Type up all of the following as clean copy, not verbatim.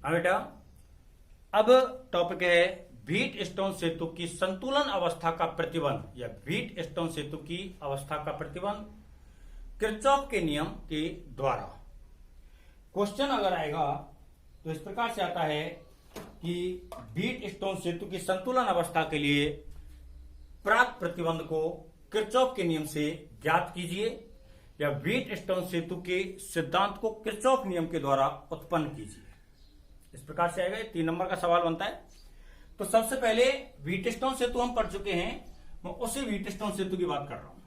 हाँ बेटा, अब टॉपिक है व्हीट स्टोन सेतु की संतुलन अवस्था का प्रतिबंध या व्हीट स्टोन सेतु की अवस्था का प्रतिबंध किरचॉफ के नियम के द्वारा। क्वेश्चन अगर आएगा तो इस प्रकार से आता है कि व्हीट स्टोन सेतु की संतुलन अवस्था के लिए प्राप्त प्रतिबंध को किरचॉफ के नियम से ज्ञात कीजिए या व्हीट स्टोन सेतु के सिद्धांत को किरचॉफ नियम के द्वारा उत्पन्न कीजिए। इस प्रकार से आएगा, 3 नंबर का सवाल बनता है। तो सबसे पहले व्हीट स्टोन सेतु हम पढ़ चुके हैं, मैं उसी व्हीट स्टोन सेतु की बात कर रहा हूं।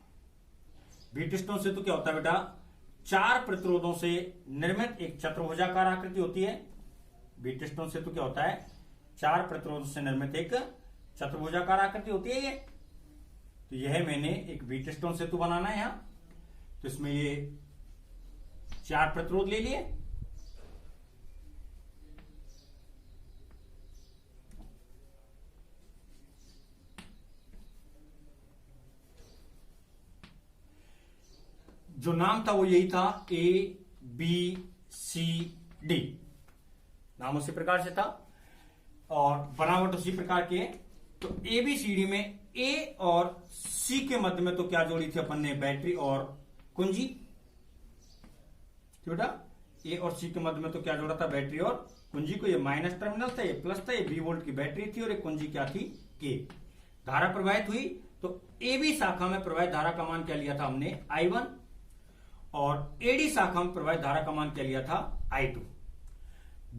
व्हीट स्टोन सेतु क्या होता है बेटा? 4 प्रतिरोधों से निर्मित एक चतुर्भुजाकार आकृति होती है। व्हीट स्टोन सेतु क्या होता है? 4 प्रतिरोधों से निर्मित एक चतुर्भुजाकार आकृति होती है ये। तो यह मैंने एक व्हीट स्टोन सेतु बनाना है यहां, तो इसमें ये 4 प्रतिरोध ले लिए। जो नाम था वो यही था, ABCD, नाम उसी प्रकार से था और बनावट उसी प्रकार की है। तो ABCD में A और C के मध्य में तो क्या जोड़ी थी अपन ने? बैटरी और कुंजी। बेटा A और C के मध्य में तो क्या जोड़ा था? बैटरी और कुंजी को। ये माइनस टर्मिनल था, ये प्लस था, ये 20 वोल्ट की बैटरी थी और ये कुंजी क्या थी? K। धारा प्रवाहित हुई तो AB शाखा में प्रवाहित धारा का मान क्या लिया था हमने? I1 और AD शाखा में प्रवाहित धारा का मान क्या लिया था? I2।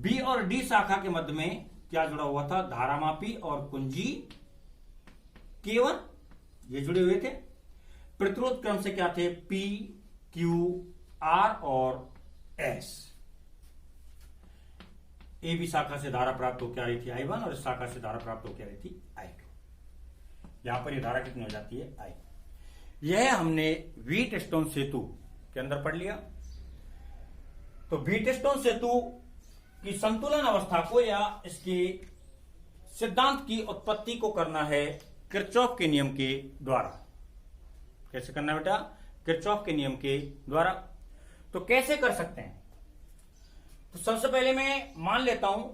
B और D शाखा के मध्य में क्या जुड़ा हुआ था? धारामापी और कुंजी K1, ये जुड़े हुए थे। प्रतिरोध क्रम से क्या थे? P, Q, R और S। AB शाखा से धारा प्राप्त होकर आ रही थी I1 और इस शाखा से धारा प्राप्त होकर आ रही थी I2। यहां पर ये धारा कितनी हो जाती है? I। यह हमने व्हीट स्टोन सेतु के अंदर पढ़ लिया। तो व्हीट स्टोन सेतु की संतुलन अवस्था को या इसके सिद्धांत की उत्पत्ति को करना है किरचॉफ के नियम के द्वारा। कैसे करना है बेटा? किरचॉफ के नियम के द्वारा। तो कैसे कर सकते हैं? तो सबसे पहले मैं मान लेता हूं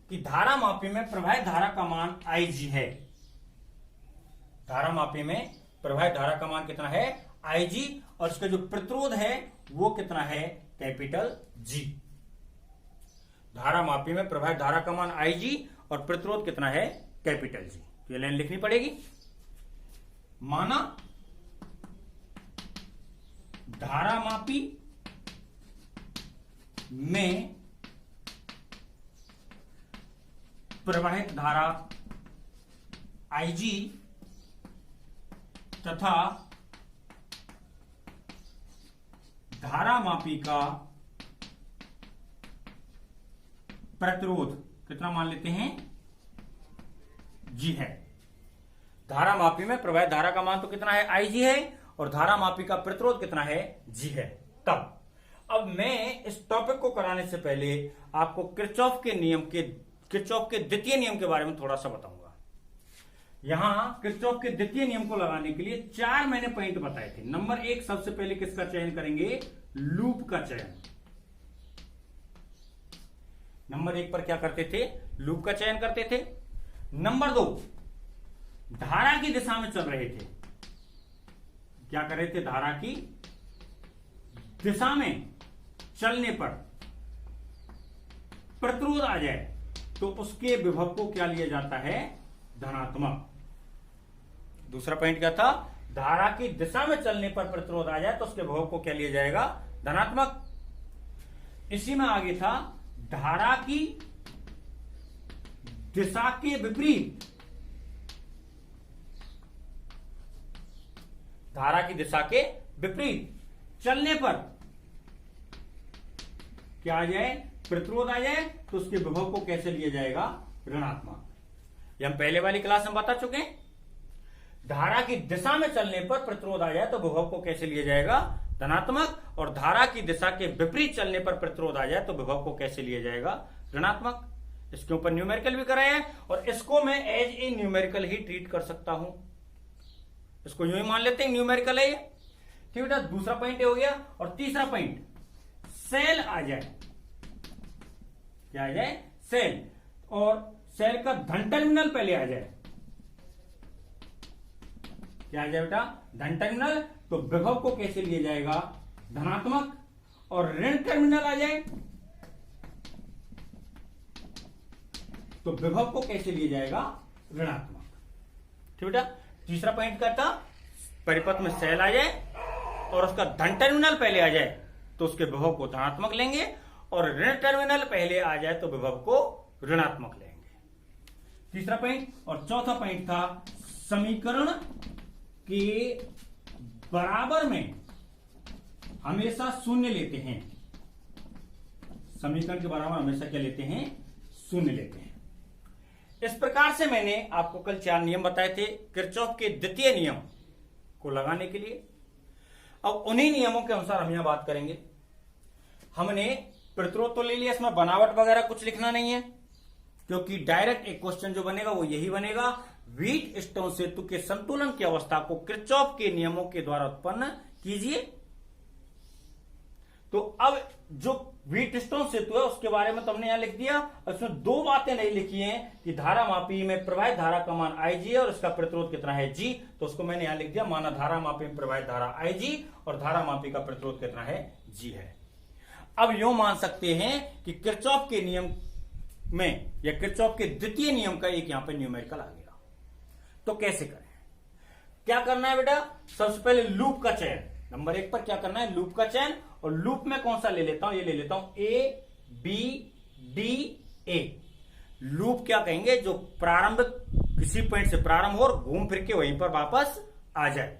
कि धारा मापी में प्रवाहित धारा का मान Ig है। धारा मापी में प्रवाहित धारा का मान कितना है? Ig, और इसका जो प्रतिरोध है वो कितना है? Capital G। धारा मापी में प्रवाहित धारा का मान Ig और प्रतिरोध कितना है? Capital G। तो ये लाइन लिखनी पड़ेगी। माना धारा मापी में प्रवाहित धारा Ig तथा धारा मापी का प्रतिरोध कितना मान लेते हैं? G है। धारा मापी में प्रवाहित धारा का मान तो कितना है? Ig है और धारा मापी का प्रतिरोध कितना है? G है। तब अब मैं इस टॉपिक को कराने से पहले आपको किरचॉफ के द्वितीय नियम के बारे में थोड़ा सा बताऊंगा। यहां किरचॉफ के द्वितीय नियम को लगाने के लिए 4 मैंने पॉइंट बताए थे। नंबर 1, सबसे पहले किसका चयन करेंगे? लूप का चयन। नंबर 1 पर क्या करते थे? लूप का चयन करते थे। नंबर 2, धारा की दिशा में चल रहे थे। क्या कर रहे थे? धारा की दिशा में चलने पर प्रतिरोध आ जाए तो उसके विभव को क्या लिया जाता है? धनात्मक। दूसरा पॉइंट क्या था? धारा की दिशा में चलने पर प्रतिरोध आ जाए तो उसके विभव को क्या लिया जाएगा? धनात्मक। इसी में आगे था धारा की दिशा के विपरीत। धारा की दिशा के विपरीत चलने पर क्या आ जाए? प्रतिरोध आ जाए तो उसके विभव को कैसे लिया जाएगा? ऋणात्मक। ये हम पहले वाली क्लास में बता चुके हैं। धारा की दिशा में चलने पर प्रतिरोध आ जाए तो विभव को कैसे लिया जाएगा? धनात्मक। और धारा की दिशा के विपरीत चलने पर प्रतिरोध आ जाए तो विभव को कैसे लिया जाएगा? ऋणात्मक। इसके ऊपर न्यूमेरिकल भी कराया है और इसको मैं एज ए न्यूमेरिकल ही ट्रीट कर सकता हूं। इसको यूं ही मान लेते हैं न्यूमेरिकल है ये। ठीक बेटा, दूसरा पॉइंट हो गया। और तीसरा पॉइंट, सेल आ जाए। क्या आ जाए? सेल और सेल का धन टर्मिनल पहले आ जाए, क्या आ जाए बेटा, धन टर्मिनल, तो विभव को कैसे लिया जाएगा, धनात्मक, और ऋण टर्मिनल आ जाए तो विभव को कैसे लिया जाएगा, ऋणात्मक। ठीक बेटा। तीसरा पॉइंट क्या था, परिपथ में सेल आ जाए और उसका धन टर्मिनल पहले आ जाए तो उसके विभव को धनात्मक लेंगे, और ऋण टर्मिनल पहले आ जाए तो विभव को ऋणात्मक लेंगे। तीसरा पॉइंट। और चौथा पॉइंट था, समीकरण के बराबर में हमेशा शून्य लेते हैं, समीकरण के बराबर हमेशा क्या लेते हैं, शून्य लेते हैं। इस प्रकार से मैंने आपको कल 4 नियम बताए थे किरचॉफ के द्वितीय नियम को लगाने के लिए। अब उन्हीं नियमों के अनुसार हम यहां बात करेंगे। हमने प्रतिरोध तो ले लिया, इसमें बनावट वगैरह कुछ लिखना नहीं है, क्योंकि डायरेक्ट एक क्वेश्चन जो बनेगा वो यही बनेगा, व्हीट स्टोन सेतु के संतुलन की अवस्था को किरचॉफ के नियमों के द्वारा उत्पन्न कीजिए। तो अब जो व्हीट स्टोन सेतु है उसके बारे में तो हमने यहां लिख दिया, उसमें 2 बातें नहीं लिखी हैं कि धारा मापी में प्रवाहित धारा का मान IG है और इसका प्रतिरोध कितना है G, तो उसको मैंने यहां लिख दिया, माना धारा मापी में प्रवाहित धारा IG और धारा मापी का प्रतिरोध कितना है, G है। अब यूं मान सकते हैं कि किरचॉफ के नियम में या किरचॉफ के द्वितीय नियम का एक यहां पर न्यूमेरिकल आ गया। तो कैसे करें, क्या करना है बेटा, सबसे पहले लूप का चयन, नंबर 1 पर क्या करना है, लूप का चयन। और लूप में कौन सा ले लेता हूं, ये ले लेता हूं ABDA। लूप क्या कहेंगे, जो प्रारंभ किसी पॉइंट से प्रारंभ हो और घूम फिर के वहीं पर वापस आ जाए,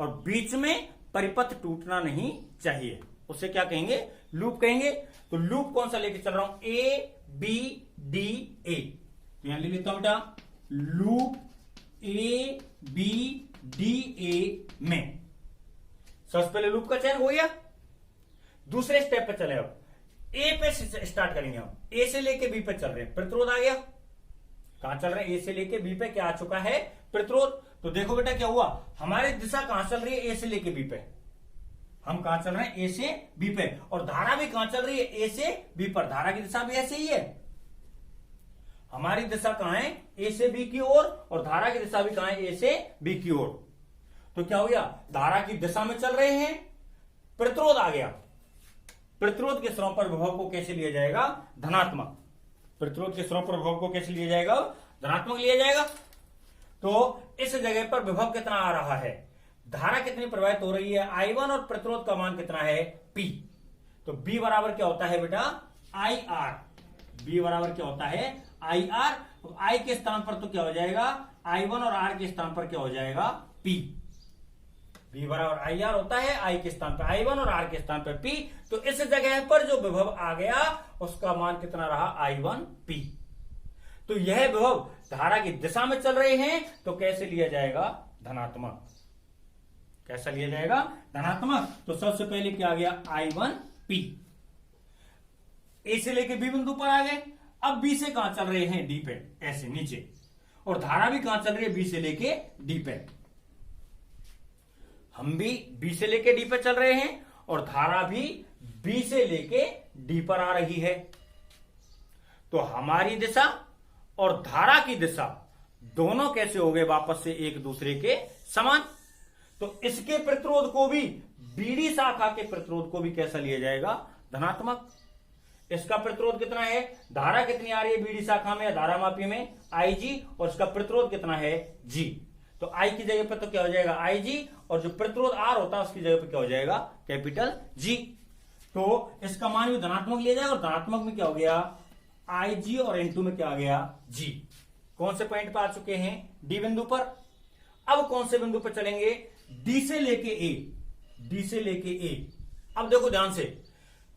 और बीच में परिपथ टूटना नहीं चाहिए, उसे क्या कहेंगे, लूप कहेंगे। तो लूप कौन सा लेके चल रहा हूं, ABDA। तो यहां ले लेता हूं बेटा, लूप ABDA में सबसे पहले लूप का चयन हो गया। दूसरे स्टेप पे चले, अब ए पे स्टार्ट करेंगे, हम ए से लेके बी पे चल रहे हैं, प्रतिरोध आ गया, कहां चल रहे हैं, ए से लेके बी पे क्या आ चुका है, प्रतिरोध। तो देखो बेटा क्या हुआ, हमारी दिशा कहां चल रही है, ए से लेके बी पे, हम कहां चल रहे हैं, ए से बी पे, और धारा भी कहां चल रही है, ए से बी पर, धारा की दिशा भी ऐसे ही है, हमारी दिशा कहां है, ए से बी की ओर, और धारा की दिशा भी कहां है, ए से बी की ओर। तो क्या हो गया, धारा की दिशा में चल रहे हैं, प्रतिरोध आ गया, प्रतिरोध के स्तरों पर विभव को कैसे लिया जाएगा, धनात्मक, प्रतिरोध के स्तरों पर विभव को कैसे लिया जाएगा, धनात्मक लिया जाएगा। तो इस जगह पर विभव कितना आ रहा है, धारा कितनी प्रवाहित हो रही है, I1, और प्रतिरोध का मान कितना है, P। तो B बराबर क्या होता है बेटा, IR। B बराबर क्या होता है, IR। तो I के स्थान पर तो क्या हो जाएगा, I1, और R के स्थान पर क्या हो जाएगा, P। B बराबर IR होता है, I के स्थान पर I1 और R के स्थान पर P। तो इस जगह पर जो विभव आ गया उसका मान कितना रहा, I1P। तो यह विभव धारा की दिशा में चल रहे हैं, तो कैसे लिया जाएगा, धनात्मक। कैसा लिया जाएगा, धनात्मक। तो सबसे पहले क्या आ गया, I1P। ए से लेके बी बिंदु पर आ गए, अब बी से कहां चल रहे हैं, डी पे, ऐसे नीचे, और धारा भी कहां चल रही है, बी से लेके डी पे। हम भी बी से लेके डी पे चल रहे हैं, और धारा भी बी से लेके डी पर आ रही है। तो हमारी दिशा और धारा की दिशा दोनों कैसे हो गए, वापस से एक दूसरे के समान। तो इसके प्रतिरोध को भी, बीडी शाखा के प्रतिरोध को भी कैसा लिया जाएगा, धनात्मक। इसका प्रतिरोध कितना है, धारा कितनी आ रही है बीडी शाखा में, धारा मापी में, IG, और इसका प्रतिरोध कितना है, G। तो I की जगह पर तो क्या हो जाएगा, IG, और जो प्रतिरोध R होता है उसकी जगह पर क्या हो जाएगा, कैपिटल G। तो इसका मान भी धनात्मक लिया जाएगा, और धनात्मक में क्या हो गया, IG, और N2 में क्या आ गया, G। कौन से पॉइंट पर आ चुके हैं, D बिंदु पर। अब कौन से बिंदु पर चलेंगे, D से लेके A, D से लेके A। अब देखो ध्यान से,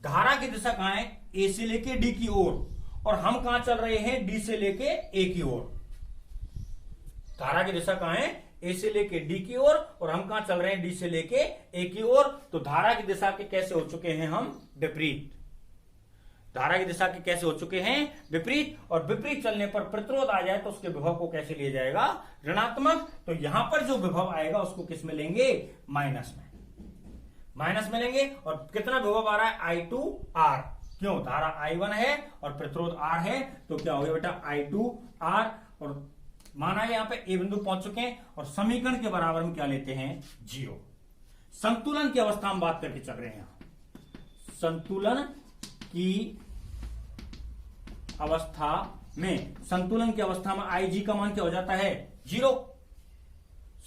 धारा की दिशा कहां है, A से लेके D की ओर, और हम कहां चल रहे हैं, D से लेके A की ओर। धारा की दिशा कहां है, A से लेके D की ओर, और हम कहां चल रहे हैं, D से लेके A की ओर। तो धारा की दिशा के कैसे हो चुके हैं हम, विपरीत। धारा की दिशा के कैसे हो चुके हैं, विपरीत। और विपरीत चलने पर प्रतिरोध आ जाए तो उसके विभव को कैसे लिया जाएगा, ऋणात्मक। तो यहां पर जो विभव आएगा उसको किस में लेंगे, माइनस में, माइनस में लेंगे। और कितना विभव आ रहा है, I2R। क्यों? धारा I1 है और प्रतिरोध R है, तो क्या हो गया बेटा I2R। और माना यहाँ पे ए बिंदु पहुंच चुके हैं और समीकरण के बराबर में क्या लेते हैं? 0। संतुलन की अवस्था में बात करके चल रहे हैं। संतुलन की अवस्था में IG का मान क्या हो जाता है? 0।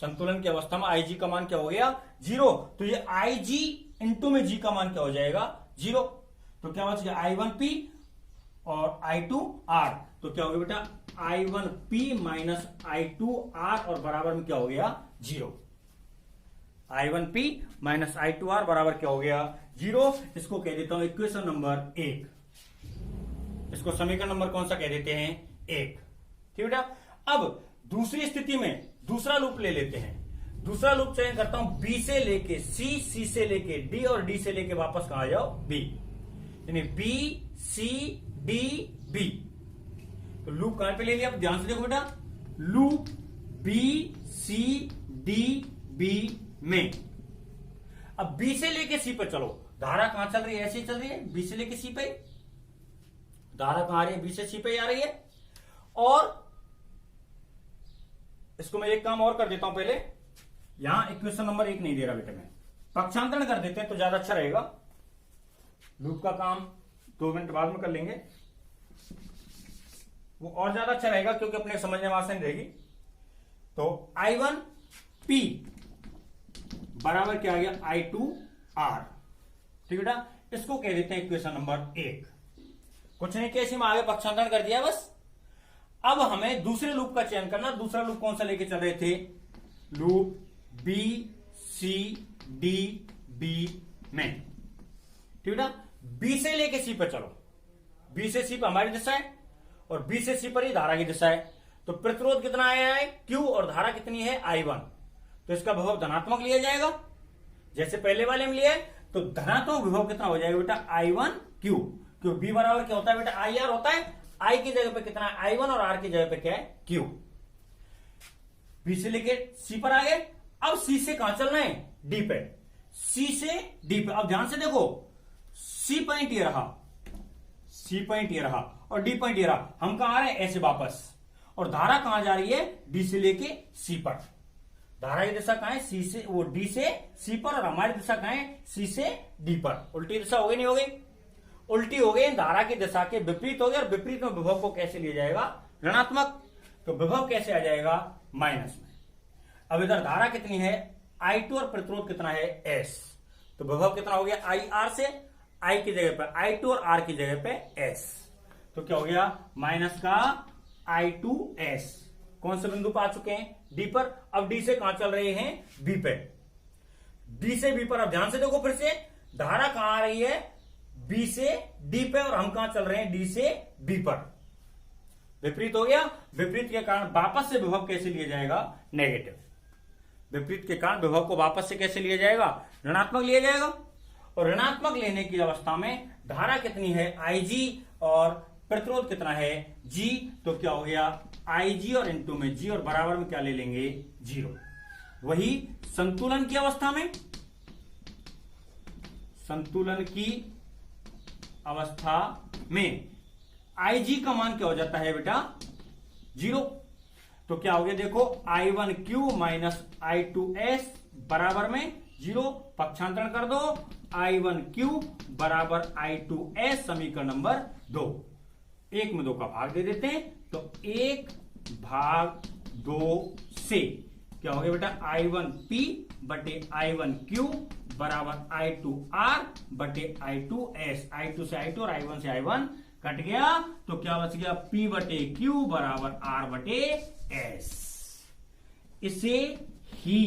संतुलन की अवस्था में IG का मान क्या हो गया? 0। तो ये IG इंटू में G का मान क्या हो जाएगा? 0। तो क्या बच गया? I1P और I2R। तो क्या हो गया बेटा? I1P माइनस I2R और बराबर में क्या हो गया? 0। I1P माइनस I2R बराबर क्या हो गया? 0। इसको कह देता हूं इक्वेशन नंबर 1। इसको समीकरण नंबर कौन सा कह देते हैं? 1। ठीक बेटा। अब दूसरी स्थिति में दूसरा लूप ले लेते हैं। दूसरा लूप चयन करता हूं B से लेके C से लेके D और D से लेके वापस कहां जाओ? B, यानी B C D B। तो लूप कहां पे ले लिया? अब ध्यान से देखो बेटा, loop B C D B में। अब B से लेके C पर चलो, धारा कहां चल रही है? ऐसे ही चल रही है, B से लेके C पे। धारा कहां आ रही है? B से C पे आ रही है। और इसको मैं एक काम और कर देता हूं पहले, यहां इक्वेशन नंबर 1 नहीं दे रहा बेटा, मैं पक्षांतरण कर देते हैं तो ज्यादा अच्छा रहेगा। लूप का काम 2 मिनट बाद में कर लेंगे, वो और ज्यादा अच्छा रहेगा क्योंकि अपने समझने में आसानी रहेगी। तो I1P बराबर क्या आ गया? I2R। ठीक है बेटा, इसको कह देते हैं इक्वेशन नंबर 1। कुछ नहीं, कैसे में आगे पक्षांतरण कर दिया बस। अब हमें दूसरे लूप का चयन करना। दूसरा लूप कौन सा लेके चल रहे थे? Loop B C D B में। ठीक है ना। B से लेके C पर चलो, B से C पर हमारी दिशा है और B से C पर ही धारा की दिशा है। तो प्रतिरोध कितना आया है? Q, और धारा कितनी है? I1। तो इसका विभव धनात्मक लिया जाएगा जैसे पहले वाले में लिया है। तो धनात्मक विभव कितना हो जाएगा बेटा? I1Q। क्यों? B बराबर क्या होता है बेटा? IR होता है। I की जगह पे कितना है? I1 और R की जगह पे क्या है? Q। B से लेके C पर आ गए। अब C से कहां चलना है? D पे। C से D पे। अब ध्यान से देखो, C पॉइंट ये रहा, C पॉइंट ये रहा और D पॉइंट ये रहा। हम कहां आ रहे हैं? ऐसे वापस। और धारा कहां जा रही है? D से लेके C पर। धारा की दिशा कहां है? C से, वो D से C पर, और हमारी दिशा कहां है? C से D पर। उल्टी दिशा हो गई नहीं हो गई? उल्टी हो गई। धारा की दिशा के विपरीत हो गया। और विपरीत में विभव को कैसे लिया जाएगा? ऋणात्मक। तो विभव कैसे आ जाएगा? माइनस में। अब इधर धारा कितनी है? I2 और प्रतिरोध कितना है? S। तो विभव कितना हो गया? IR से I की जगह पर I2 और R की जगह पे S। तो क्या हो गया? माइनस का I2S। कौन से बिंदु पर आ चुके हैं? D पर। अब D से कहां चल रहे हैं? B पे। D से B पर। अब ध्यान से देखो फिर से, धारा कहां आ रही है? B से D पे, और हम कहां चल रहे हैं? D से B पर। विपरीत हो गया। विपरीत के कारण वापस से विभव कैसे लिया जाएगा? नेगेटिव। विपरीत के कारण विभव को वापस से कैसे लिया जाएगा? ऋणात्मक लिया जाएगा। और ऋणात्मक लेने की अवस्था में धारा कितनी है? IG, और प्रतिरोध कितना है? G। तो क्या हो गया? IG और इंटू में G, और बराबर में क्या ले लेंगे? 0। वही संतुलन की अवस्था में, संतुलन की अवस्था में IG का मान क्या हो जाता है बेटा? 0। तो क्या हो गया? देखो, I1Q माइनस I2S बराबर में 0। पक्षांतरण कर दो, I1Q बराबर I2S, समीकरण नंबर 2। 1 में 2 का भाग दे देते हैं, तो 1/2 से क्या हो गया बेटा? I1P बटे I1Q बराबर I2R बटे I2S। I2 से I2 और I1 से I1 कट गया, तो क्या बच गया? P बटे Q बराबर R बटे S। इसे ही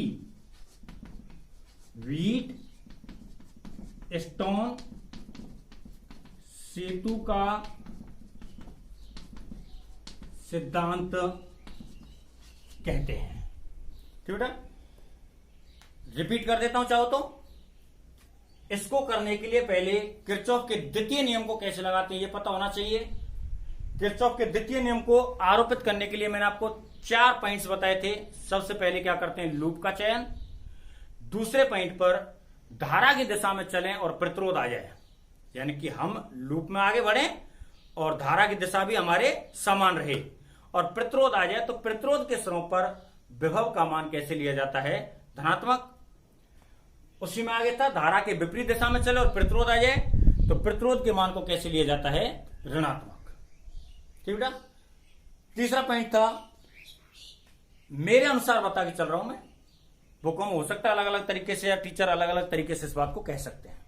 व्हीट स्टोन सेतु का सिद्धांत कहते हैं। ठीक बेटा, रिपीट कर देता हूं चाहो तो। इसको करने के लिए पहले किरचॉफ के द्वितीय नियम को कैसे लगाते हैं ये पता होना चाहिए। किरचॉफ के द्वितीय नियम को आरोपित करने के लिए मैंने आपको 4 पॉइंट्स बताए थे। सबसे पहले क्या करते हैं? लूप का चयन। दूसरे पॉइंट पर धारा की दिशा में चलें और प्रतिरोध आ जाए। यानी कि हम लूप में आगे बढ़े और धारा की दिशा भी हमारे समान रहे, और प्रतिरोध आ जाए तो प्रतिरोध के स्तरों पर विभव का मान कैसे लिया जाता है, धनात्मक। उसी में आगे था धारा के विपरीत दिशा में चले और प्रतिरोध आ जाए तो प्रतिरोध के मान को कैसे लिया जाता है, ऋणात्मक। ठीक बेटा। तीसरा पॉइंट था, मेरे अनुसार बता के चल रहा हूं मैं, बुकों में हो सकता है अलग अलग तरीके से या टीचर अलग अलग तरीके से इस बात को कह सकते हैं।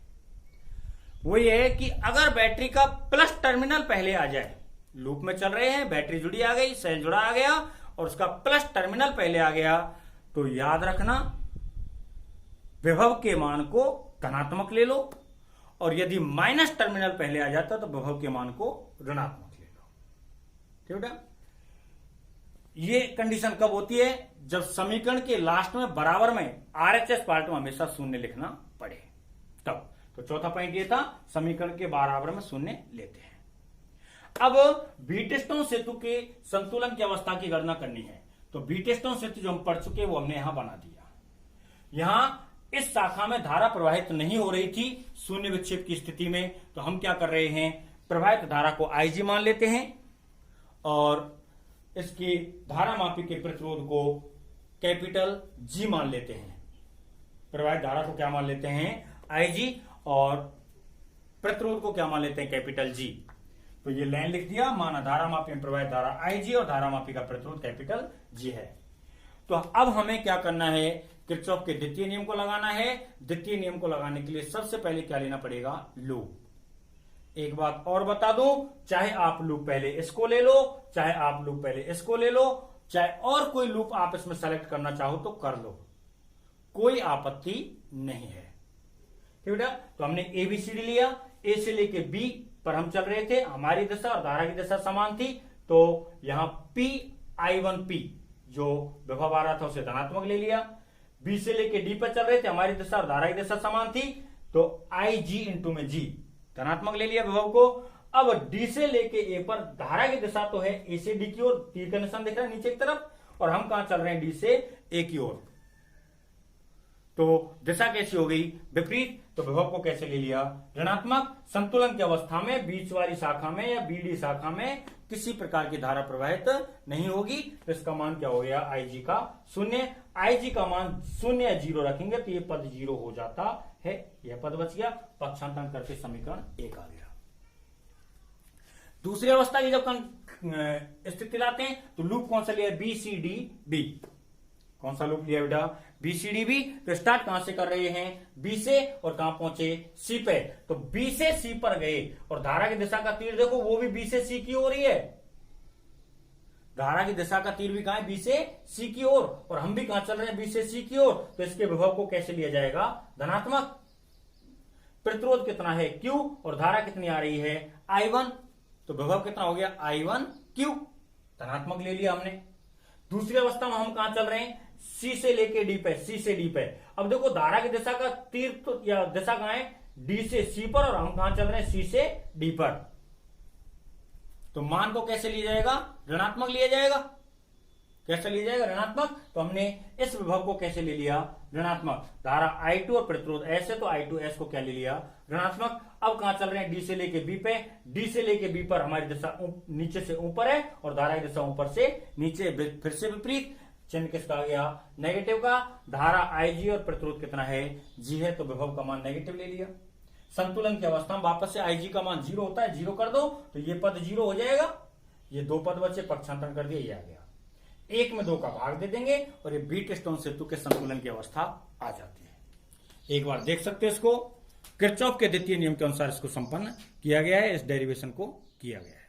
वो ये है कि अगर बैटरी का प्लस टर्मिनल पहले आ जाए, लूप में चल रहे हैं, बैटरी जुड़ी आ गई, सेल जुड़ा आ गया और उसका प्लस टर्मिनल पहले आ गया, तो याद रखना विभव के मान को धनात्मक ले लो, और यदि माइनस टर्मिनल पहले आ जाता तो विभव के मान को ऋणात्मक ले लो। ठीक बेटा। ये कंडीशन कब होती है, जब समीकरण के लास्ट में बराबर में आरएचएस पार्ट में हमेशा शून्य लिखना पड़े, तब। तो चौथा पॉइंट ये था, समीकरण के बराबर में शून्य लेते हैं। अब व्हीटस्टोन सेतु के संतुलन की अवस्था की गणना करनी है, तो व्हीटस्टोन सेतु जो हम पढ़ चुके वो हमने यहां बना दिया। यहां इस शाखा में धारा प्रवाहित नहीं हो रही थी शून्य विक्षेप की स्थिति में, तो हम क्या कर रहे हैं, प्रवाहित धारा को IG मान लेते हैं और इसकी धारा मापी के प्रतिरोध को कैपिटल G मान लेते हैं। प्रवाहित धारा को क्या मान लेते हैं, IG, और प्रतिरोध को क्या मान लेते हैं, कैपिटल G। तो ये लाइन लिख दिया, माना धारा मापी में प्रवाहित धारा IG और धारा मापी का प्रतिरोध कैपिटल G है। तो अब हमें क्या करना है, किरचॉफ के द्वितीय नियम को लगाना है। द्वितीय नियम को लगाने के लिए सबसे पहले क्या लेना पड़ेगा, लूप। एक बात और बता दूं, चाहे आप लूप पहले इसको ले लो, चाहे आप लूप पहले इसको ले लो, चाहे और कोई लूप आप इसमें सेलेक्ट करना चाहो तो कर लो, कोई आपत्ति नहीं है। ठीक बेटा। तो हमने ABCD लिया, ए से लेके बी पर हम चल रहे थे, हमारी दिशा और धारा की दिशा समान थी, तो यहां PI1P जो विभव आ रहा था उसे धनात्मक ले लिया। बी से लेके डी पर चल रहे थे, हमारी दिशा और धारा की दिशा समान थी, तो IG इंटू में G धनात्मक ले लिया विभव को। अब डी से लेके ए पर धारा की दिशा तो है ए से डी की ओर, तीर का निशान दिख रहा है नीचे की तरफ, और हम कहां चल रहे हैं, डी से ए की ओर। तो दिशा कैसी हो गई, विपरीत, तो विभव को कैसे ले लिया, ऋणात्मक। संतुलन की अवस्था में बीच वाली शाखा में या BD शाखा में किसी प्रकार की धारा प्रवाहित नहीं होगी, तो इसका मान क्या हो गया, IG का शून्य। IG का मान शून्य या 0 रखेंगे तो ये पद 0 हो जाता है, यह पद बच गया, पक्षांतरण करके समीकरण 1 आ गया। दूसरी अवस्था की जब स्थिति लाते हैं तो लूप कौन सा लिया, BCDB। कौन सा लूप लिया बेटा, BCDB। तो स्टार्ट कहां से कर रहे हैं, B से, और कहां पहुंचे, C पे। तो B से C पर गए और धारा की दिशा का तीर देखो वो भी B से C की ओर ही है, धारा की दिशा का तीर भी कहां है, B से C की ओर, और हम भी कहां चल रहे हैं, B से C की ओर। तो इसके विभव को कैसे लिया जाएगा, धनात्मक। प्रतिरोध कितना है, Q, और धारा कितनी आ रही है, I1, तो विभव कितना हो गया, I1Q, धनात्मक ले लिया हमने। दूसरी अवस्था में हम कहां चल रहे हैं, C से लेके D पे, C से D पे। अब देखो धारा की दिशा का तीर तो या दिशा कहां है, D से C पर, और हम कहां चल रहे हैं, C से D पर। तो मान को कैसे लिया जाएगा, ऋणात्मक लिया जाएगा। कैसे लिया जाएगा, ऋणात्मक। तो हमने इस विभव को कैसे ले लिया, ऋणात्मक। धारा I2 और प्रतिरोध S है तो I2S को क्या ले लिया, ऋणात्मक। अब कहां चल रहे हैं, D से लेके B पे, D से लेके B पर हमारी दिशा नीचे से ऊपर है और धारा की दिशा ऊपर से नीचे, फिर से विपरीत, चिन्ह किसका आ गया, नेगेटिव का। धारा IG और प्रतिरोध कितना है, G है, तो विभव का मान नेगेटिव ले लिया। संतुलन की अवस्था में वापस से IG का मान 0 होता है, 0 कर दो तो ये पद 0 हो जाएगा, ये 2 पद बचे, पक्षांतरण कर दिया, ये आ गया। 1 में 2 का भाग दे देंगे और ये व्हीटस्टोन सेतु के संतुलन की अवस्था आ जाती है। एक बार देख सकते हैं इसको, किरचॉफ के द्वितीय नियम के अनुसार इसको संपन्न किया गया है, इस डेरिवेशन को किया गया है।